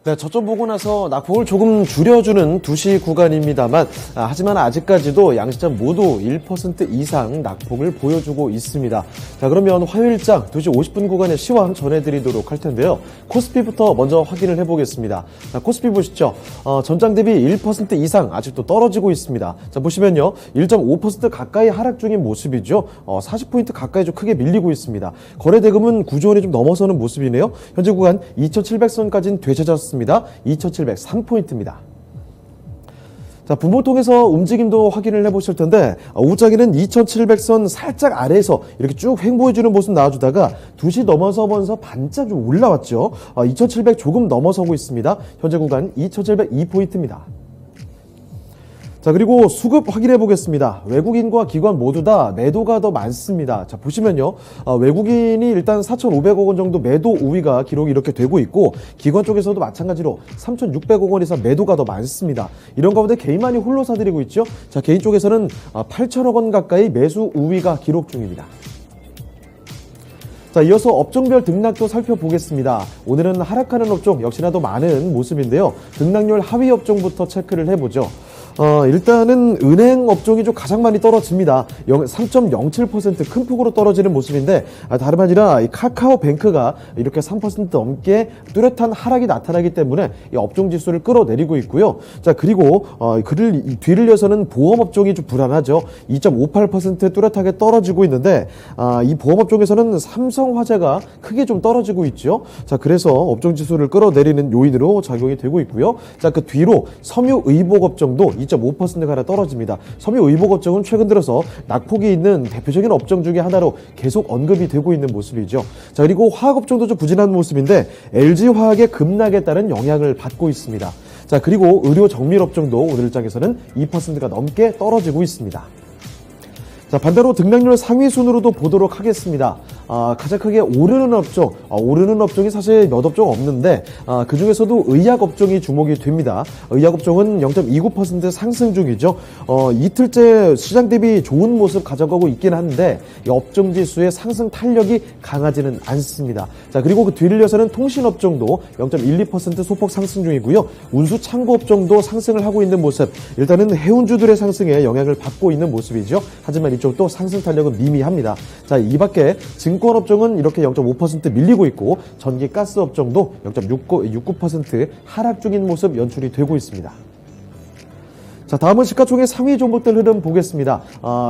네, 저점 보고 나서 낙폭을 조금 줄여주는 2시 구간입니다만 하지만 아직까지도 양시장 모두 1% 이상 낙폭을 보여주고 있습니다. 자, 그러면 화요일장 2시 50분 구간의 시황 전해드리도록 할 텐데요. 코스피부터 먼저 확인을 해보겠습니다. 자, 코스피 보시죠. 전장 대비 1% 이상 아직도 떨어지고 있습니다. 자, 보시면요. 1.5% 가까이 하락 중인 모습이죠. 40포인트 가까이 좀 크게 밀리고 있습니다. 거래대금은 9조 원이 좀 넘어서는 모습이네요. 현재 구간 2,700선까지는 되찾았습니다. 2,703포인트입니다. 자, 분봉통에서 움직임도 확인을 해보실 텐데 오후장에는 2,700선 살짝 아래에서 이렇게 쭉 횡보해주는 모습 나와주다가 2시 넘어서면서 반짝 좀 올라왔죠. 2,700 조금 넘어서고 있습니다. 현재 구간 2,702포인트입니다. 자, 그리고 수급 확인해 보겠습니다. 외국인과 기관 모두 다 매도가 더 많습니다. 자, 보시면요. 외국인이 일단 4,500억 원 정도 매도 우위가 기록이 이렇게 되고 있고 기관 쪽에서도 마찬가지로 3,600억 원 이상 매도가 더 많습니다. 이런 가운데 개인만이 홀로 사들이고 있죠. 자, 개인 쪽에서는 8,000억 원 가까이 매수 우위가 기록 중입니다. 자, 이어서 업종별 등락도 살펴보겠습니다. 오늘은 하락하는 업종 역시나 더 많은 모습인데요. 등락률 하위 업종부터 체크를 해보죠. 일단은 은행 업종이 좀 가장 많이 떨어집니다. 3.07% 큰 폭으로 떨어지는 모습인데 다름 아니라 이 카카오뱅크가 이렇게 3% 넘게 뚜렷한 하락이 나타나기 때문에 이 업종 지수를 끌어내리고 있고요. 자, 그리고 뒤를 이어서는 보험 업종이 좀 불안하죠. 2.58% 뚜렷하게 떨어지고 있는데 이 보험 업종에서는 삼성화재가 크게 좀 떨어지고 있죠. 자, 그래서 업종 지수를 끌어내리는 요인으로 작용이 되고 있고요. 자, 그 뒤로 섬유의복 업종도 2.5%가량 떨어집니다. 섬유의복 업종은 최근 들어서 낙폭이 있는 대표적인 업종 중에 하나로 계속 언급이 되고 있는 모습이죠. 자, 그리고 화학 업종도 좀 부진한 모습인데 LG화학의 급락에 따른 영향을 받고 있습니다. 자, 그리고 의료 정밀 업종도 오늘 일장에서는 2%가 넘게 떨어지고 있습니다. 자, 반대로 등락률 상위 순으로도 보도록 하겠습니다. 가장 크게 오르는 업종이 사실 몇 업종 없는데 그 중에서도 의약 업종이 주목이 됩니다. 의약 업종은 0.29% 상승 중이죠. 이틀째 시장 대비 좋은 모습 가져가고 있긴 한데 이 업종 지수의 상승 탄력이 강하지는 않습니다. 자, 그리고 그 뒤를 이어서는 통신 업종도 0.12% 소폭 상승 중이고요. 운수 창고 업종도 상승을 하고 있는 모습. 일단은 해운주들의 상승에 영향을 받고 있는 모습이죠. 하지만 이쪽도 상승 탄력은 미미합니다. 자, 이 밖에 증권 업종은 이렇게 0.5% 밀리고 있고 전기 가스 업종도 0.69% 하락 중인 모습 연출이 되고 있습니다. 자, 다음은 시가총액 상위 종목들 흐름 보겠습니다.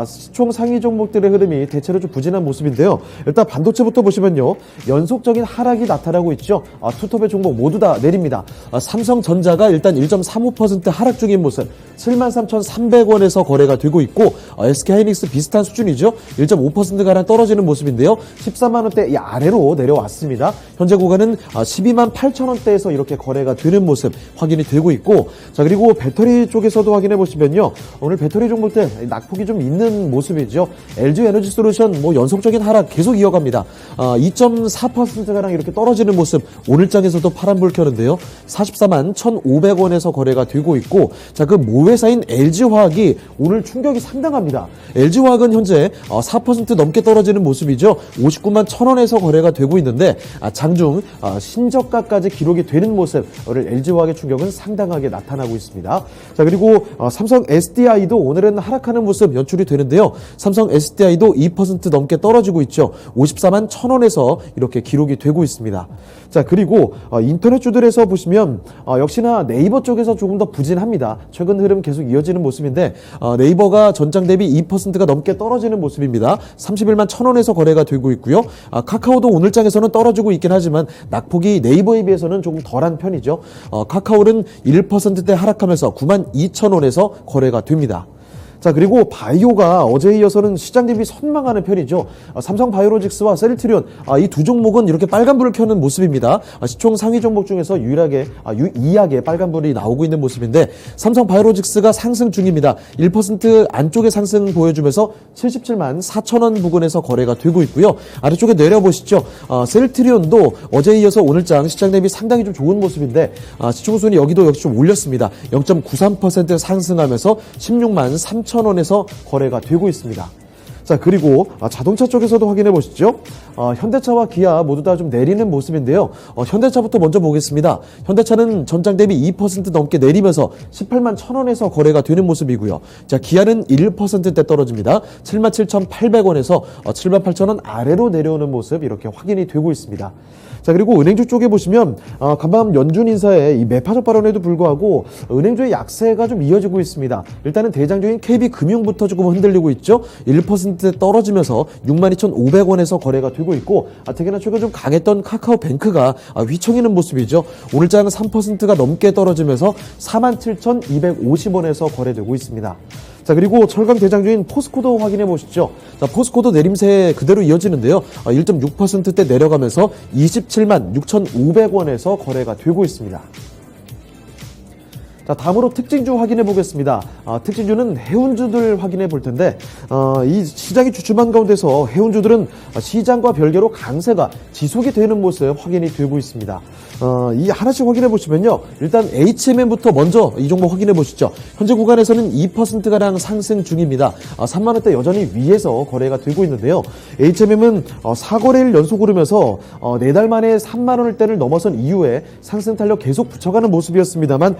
시총 상위 종목들의 흐름이 대체로 좀 부진한 모습인데요. 일단 반도체부터 보시면요. 연속적인 하락이 나타나고 있죠. 투톱의 종목 모두 다 내립니다. 삼성전자가 일단 1.35% 하락 중인 모습. 73,300원에서 거래가 되고 있고 SK하이닉스 비슷한 수준이죠. 1.5%가량 떨어지는 모습인데요. 14만 원대 이 아래로 내려왔습니다. 현재 구간은 12만 8천 원대에서 이렇게 거래가 되는 모습 확인이 되고 있고 자, 그리고 배터리 쪽에서도 확인해 보시면요. 오늘 배터리 종목들 낙폭이 좀 있는 모습이죠. LG 에너지 솔루션 연속적인 하락 계속 이어갑니다. 2.4%가량 이렇게 떨어지는 모습 오늘장에서도 파란불 켜는데요. 44만 1,500원에서 거래가 되고 있고 자, 그 모회사인 LG화학이 오늘 충격이 상당합니다. LG화학은 현재 4% 넘게 떨어지는 모습이죠. 59만 1,000원에서 거래가 되고 있는데 장중 신저가까지 기록이 되는 모습 오늘 LG화학의 충격은 상당하게 나타나고 있습니다. 자, 그리고 삼성 SDI도 오늘은 하락하는 모습 연출이 되는데요. 삼성 SDI도 2% 넘게 떨어지고 있죠. 54만 1,000원에서 이렇게 기록이 되고 있습니다. 자, 그리고 인터넷주들에서 보시면 역시나 네이버 쪽에서 조금 더 부진합니다. 최근 흐름 계속 이어지는 모습인데 네이버가 전장 대비 2%가 넘게 떨어지는 모습입니다. 31만 1,000원에서 거래가 되고 있고요. 카카오도 오늘장에서는 떨어지고 있긴 하지만 낙폭이 네이버에 비해서는 조금 덜한 편이죠. 카카오는 1%대 하락하면서 9만 2,000원에서 거래가 됩니다. 자, 그리고 바이오가 어제에 이어서는 시장 대비 선망하는 편이죠. 삼성 바이오로직스와 셀트리온 이 두 종목은 이렇게 빨간불을 켜는 모습입니다. 시총 상위 종목 중에서 유일하게 빨간불이 나오고 있는 모습인데 삼성 바이오로직스가 상승 중입니다. 1% 안쪽에 상승 보여주면서 77만 4천 원 부근에서 거래가 되고 있고요. 아래쪽에 내려보시죠. 셀트리온도 어제에 이어서 오늘장 시장 대비 상당히 좀 좋은 모습인데 시총순위 여기도 역시 좀 올렸습니다. 0.93% 상승하면서 16만 3천 원에서 거래가 되고 있습니다. 자, 그리고 자동차 쪽에서도 확인해 보시죠. 현대차와 기아 모두 다 좀 내리는 모습인데요. 현대차부터 먼저 보겠습니다. 현대차는 전장 대비 2% 넘게 내리면서 18만 1,000원에서 거래가 되는 모습이고요. 자, 기아는 1%대 떨어집니다. 7만 7,800원에서 7만 8,000원 아래로 내려오는 모습 이렇게 확인이 되고 있습니다. 자, 그리고 은행주 쪽에 보시면 간밤 연준 인사의 이 매파적 발언에도 불구하고 은행주의 약세가 좀 이어지고 있습니다. 일단은 대장주인 KB금융부터 조금 흔들리고 있죠. 1%대 떨어지면서 62,500원에서 거래가 되고 있고, 특히나 최근 좀 강했던 카카오뱅크가 휘청이는 모습이죠. 오늘장은 3%가 넘게 떨어지면서 47,250원에서 거래되고 있습니다. 자, 그리고 철강 대장주인 포스코도 확인해 보시죠. 자, 포스코도 내림세 그대로 이어지는데요. 1.6%대 내려가면서 27만 6,500원에서 거래가 되고 있습니다. 자, 다음으로 특징주 확인해 보겠습니다. 특징주는 해운주들 확인해 볼 텐데, 이 시장이 주춤한 가운데서 해운주들은 시장과 별개로 강세가 지속이 되는 모습 확인이 되고 있습니다. 이 하나씩 확인해 보시면요. 일단 HMM부터 먼저 이 종목 확인해 보시죠. 현재 구간에서는 2%가량 상승 중입니다. 3만원대 여전히 위에서 거래가 되고 있는데요. HMM은 4거래일 연속 오르면서 4달 만에 3만원대를 넘어선 이후에 상승 탄력 계속 붙여가는 모습이었습니다만,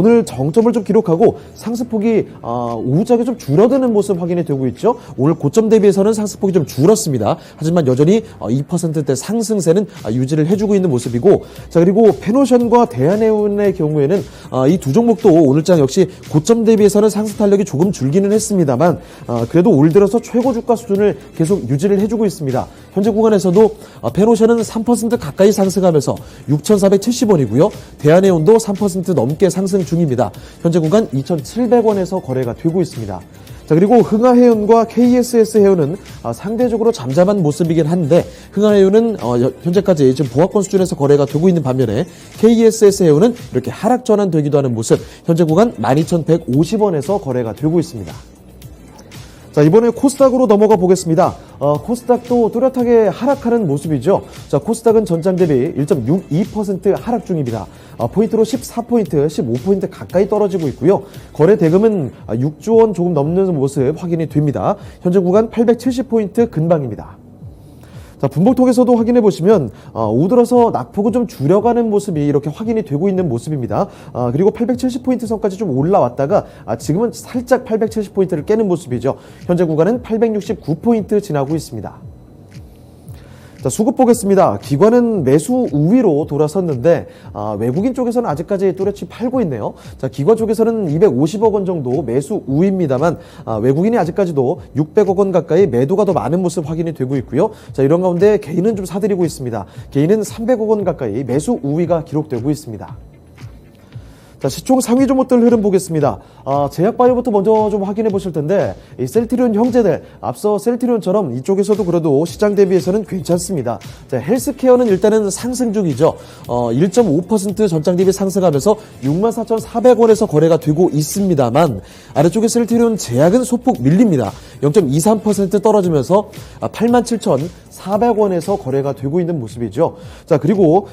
오늘 정점을 좀 기록하고 상승폭이 우후작에 좀 줄어드는 모습 확인이 되고 있죠. 오늘 고점 대비해서는 상승폭이 좀 줄었습니다. 하지만 여전히 2%대 상승세는 유지를 해주고 있는 모습이고, 자, 그리고 페노션과 대한해운의 경우에는 이 두 종목도 오늘장 역시 고점 대비해서는 상승 탄력이 조금 줄기는 했습니다만, 그래도 올 들어서 최고 주가 수준을 계속 유지를 해주고 있습니다. 현재 구간에서도 페노션은 3% 가까이 상승하면서 6,470원이고요. 대한해운도 3% 넘게 상승 중입니다. 현재 구간 2,700원에서 거래가 되고 있습니다. 자, 그리고 흥하해운과 KSS해운은 상대적으로 잠잠한 모습이긴 한데, 흥하해운은 현재까지 지금 보합권 수준에서 거래가 되고 있는 반면에 KSS해운은 이렇게 하락 전환되기도 하는 모습, 현재 구간 12,150원에서 거래가 되고 있습니다. 자, 이번에 코스닥으로 넘어가 보겠습니다. 코스닥도 뚜렷하게 하락하는 모습이죠. 자, 코스닥은 전장 대비 1.62% 하락 중입니다. 포인트로 14포인트, 15포인트 가까이 떨어지고 있고요. 거래 대금은 6조 원 조금 넘는 모습 확인이 됩니다. 현재 구간 870포인트 근방입니다. 자, 분봉통에서도 확인해 보시면 오후 들어서 낙폭은 좀 줄여가는 모습이 이렇게 확인이 되고 있는 모습입니다. 그리고 870포인트 선까지 좀 올라왔다가 지금은 살짝 870포인트를 깨는 모습이죠. 현재 구간은 869포인트 지나고 있습니다. 자, 수급 보겠습니다. 기관은 매수 우위로 돌아섰는데 외국인 쪽에서는 아직까지 뚜렷이 팔고 있네요. 자, 기관 쪽에서는 250억 원 정도 매수 우위입니다만 외국인이 아직까지도 600억 원 가까이 매도가 더 많은 모습 확인이 되고 있고요. 자, 이런 가운데 개인은 좀 사들이고 있습니다. 개인은 300억 원 가까이 매수 우위가 기록되고 있습니다. 자, 시총 상위 종목들 흐름 보겠습니다. 제약바이오부터 먼저 좀 확인해 보실 텐데, 이 셀트리온 형제들, 앞서 셀트리온처럼 이쪽에서도 그래도 시장 대비해서는 괜찮습니다. 자, 헬스케어는 일단은 상승 중이죠. 1.5% 전장 대비 상승하면서 64,400원에서 거래가 되고 있습니다만, 아래쪽에 셀트리온 제약은 소폭 밀립니다. 0.23% 떨어지면서 87,400원에서 거래가 되고 있는 모습이죠. 자, 그리고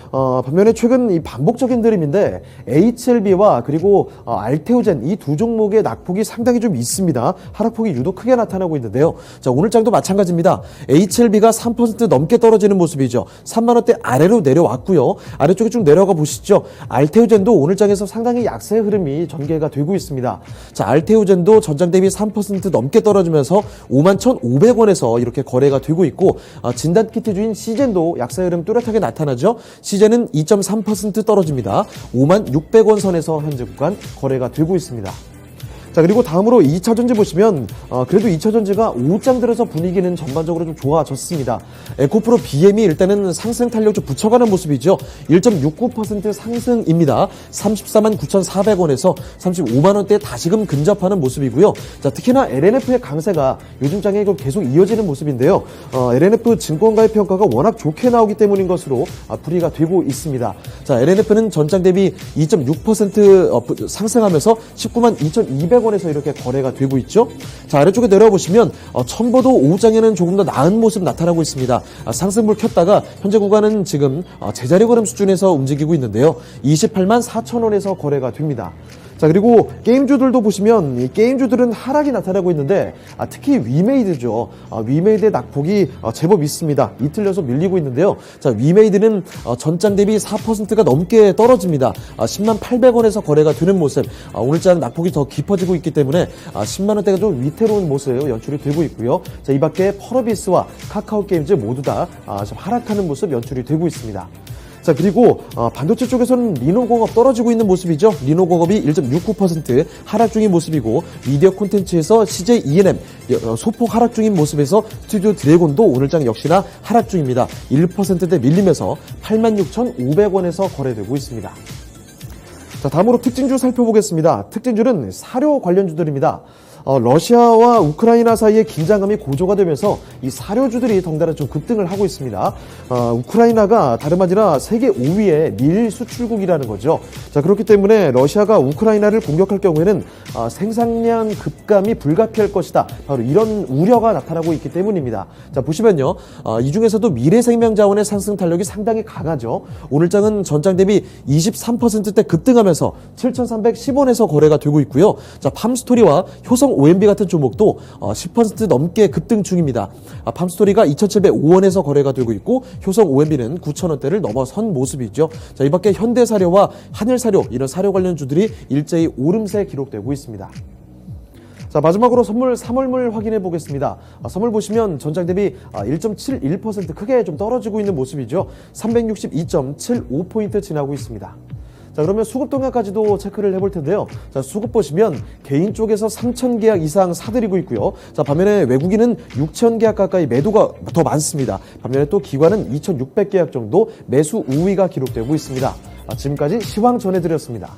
반면에 최근 이 반복적인 흐름인데 HLB와 그리고 알테오젠 이 두 종목의 낙폭이 상당히 좀 있습니다. 하락폭이 유독 크게 나타나고 있는데요. 자, 오늘장도 마찬가지입니다. HLB가 3% 넘게 떨어지는 모습이죠. 3만원대 아래로 내려왔고요. 아래쪽에 좀 내려가 보시죠. 알테오젠도 오늘장에서 상당히 약세 흐름이 전개가 되고 있습니다. 자, 알테오젠도 전장 대비 3% 넘게 떨어지면서 51,500원에서 이렇게 거래가 되고 있고, 진단키트주인 시젠도 약세 흐름 뚜렷하게 나타나죠. 시젠은 2.3% 떨어집니다. 56,600원 선에서 현재 구간 거래가 되고 있습니다. 자, 그리고 다음으로 2차전지 보시면 그래도 2차전지가 오후장 들어서 분위기는 전반적으로 좀 좋아졌습니다. 에코프로 BM이 일단은 상승 탄력 좀 붙여가는 모습이죠. 1.69% 상승입니다. 349,400원에서 35만원대에 다시금 근접하는 모습이고요. 자, 특히나 LNF의 강세가 요즘 장에 계속 이어지는 모습인데요. LNF 증권가의 평가가 워낙 좋게 나오기 때문인 것으로 풀이가 되고 있습니다. 자, LNF는 전장 대비 2.6% 상승하면서 192,200원에서 이렇게 거래가 되고 있죠. 자, 아래쪽에 내려보시면 첨보도 오후장에는 조금 더 나은 모습 나타나고 있습니다. 상승불 켰다가 현재 구간은 지금 제자리 걸음 수준에서 움직이고 있는데요. 28만 4천원에서 거래가 됩니다. 자, 그리고 게임주들도 보시면 이 게임주들은 하락이 나타나고 있는데 특히 위메이드죠. 위메이드의 낙폭이 제법 있습니다. 이틀 연속 밀리고 있는데요. 자, 위메이드는 전장 대비 4%가 넘게 떨어집니다. 10만 800원에서 거래가 되는 모습. 오늘장 낙폭이 더 깊어지고 있기 때문에 10만 원대가 좀 위태로운 모습 연출이 되고 있고요. 자, 이 밖에 펄어비스와 카카오게임즈 모두 다 좀 하락하는 모습 연출이 되고 있습니다. 자, 그리고 반도체 쪽에서는 리노공업 떨어지고 있는 모습이죠. 리노공업이 1.69% 하락 중인 모습이고, 미디어 콘텐츠에서 CJ ENM 소폭 하락 중인 모습에서 스튜디오 드래곤도 오늘장 역시나 하락 중입니다. 1%대 밀리면서 86,500원에서 거래되고 있습니다. 자, 다음으로 특징주 살펴보겠습니다. 특징주는 사료 관련주들입니다. 러시아와 우크라이나 사이의 긴장감이 고조가 되면서 이 사료주들이 덩달아 좀 급등을 하고 있습니다. 우크라이나가 다름 아니라 세계 5위의 밀 수출국이라는 거죠. 자, 그렇기 때문에 러시아가 우크라이나를 공격할 경우에는 생산량 급감이 불가피할 것이다. 바로 이런 우려가 나타나고 있기 때문입니다. 자, 보시면요. 이 중에서도 미래생명자원의 상승 탄력이 상당히 강하죠. 오늘장은 전장 대비 23%대 급등하면서 7,310원에서 거래가 되고 있고요. 자, 팜스토리와 효성 OMB 같은 종목도 10% 넘게 급등 중입니다. 팜스토리가 2,705원에서 거래가 되고 있고, 효성 OMB는 9,000원대를 넘어선 모습이죠. 자, 이 밖에 현대사료와 하늘사료, 이런 사료 관련주들이 일제히 오름세 기록되고 있습니다. 자, 마지막으로 선물 3월물 확인해 보겠습니다. 선물 보시면 전장 대비 1.71% 크게 좀 떨어지고 있는 모습이죠. 362.75포인트 지나고 있습니다. 자, 그러면 수급 동향까지도 체크를 해볼 텐데요. 자, 수급 보시면 개인 쪽에서 3,000계약 이상 사들이고 있고요. 자, 반면에 외국인은 6,000계약 가까이 매도가 더 많습니다. 반면에 또 기관은 2,600계약 정도 매수 우위가 기록되고 있습니다. 지금까지 시황 전해드렸습니다.